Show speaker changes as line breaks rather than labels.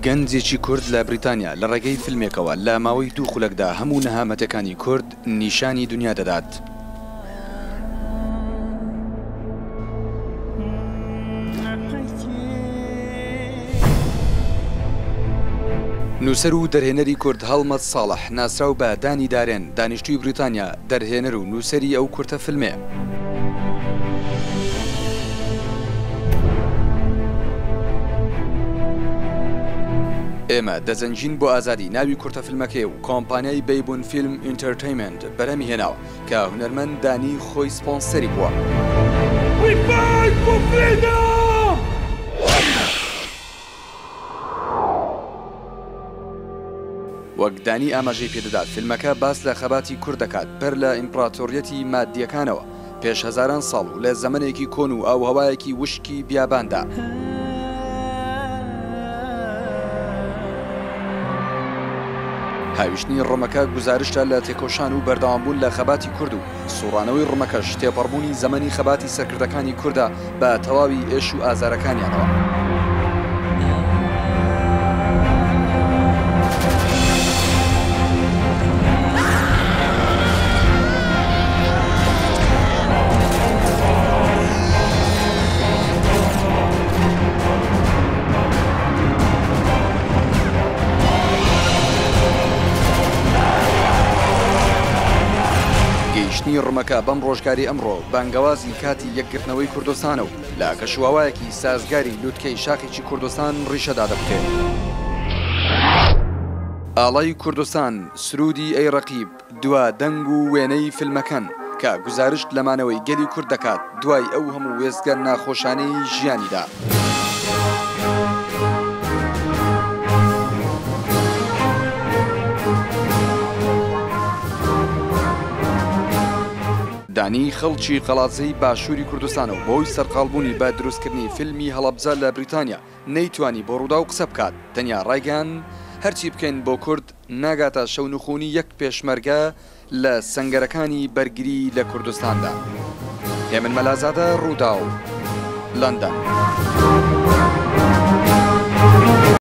گەنجێکی کورد لە بریتانیا لە ڕێگەی فیلمێکەوە لە ماوەی 2 خولەکدا هەموو نەهامەتەکانی کورد نیشانی دنیا دەدات. نووسەر و دەرهێنەری کورد هەڵمەت ساڵح ناسراو بە دانی دارێن دانیشتووی بریتانیا دەرهێنەر و نووسەری ئەو کورتە فیلمێ. ئێمە دەزەنجین بۆ ئازادی ناوی کورتە فیلمەکەی و کۆمپانیای بەیبون فیلم ئینتەرتەینمنت بەرهەمی هێناوە کە هونەرمەند دانی خۆی سپۆنسەری بووە. وەک دانی ئاماژەی پێدەدات فیلمەکە باس لە خەباتی کورد دەکات بەر لە ئیمپراتۆریەتی مادیەکانەوە پێش هەزاران ساڵ و لە زەمانێکی کۆن و ئاوهەوایەکی وشکی بیاباندا. هاویشتنی ڕۆمەکە گزارشتە لە تێکۆشان و بەردەوامبوون لە خەباتی کورد و سوڕانەوەی ڕۆمەکەش تێپەڕبوونی زەمەنی خەباتی سەرکردەکانی کووردە بە تەواوی ئێش و ئازارەکانیانەوە. گەیشتنی ڕۆمەکە بەم ڕۆژگاری ئەمڕۆ بانگەوازی کاتی یەکگرتنەوەی کوردستانە و لە کەشواوایەکی سازگاری لووتکەی شاخێکی کوردستان ڕیشەدا دەبکرێت. ئاڵای کوردستان سرودی ئەی ڕەقیب دوا دەنگ و وێنەی فیلمەکەن کە گزارشت لەمانەوەی گەلی کورد دەکات دوای ئەو هەموو وێستگە ناخۆشانەی ژیانیدا. دانی خەڵکی قەڵاتزەی باشووری کوردستانەوە بۆی سەرقاڵبوونی بە دروستکردنی فیلمی هەڵەبجە لە بریتانیا نەیتوانی بۆ ڕوودا و قسە بکات تەنیا ڕایگەیان هەرچی بکەین بۆ کورد ناگاتە شەو نخوونی یەک پێشمەرگە لە سەنگەرەکانی بەرگری لە کوردستاندا. هێمن مەلازادە ڕوودا و لەندەن.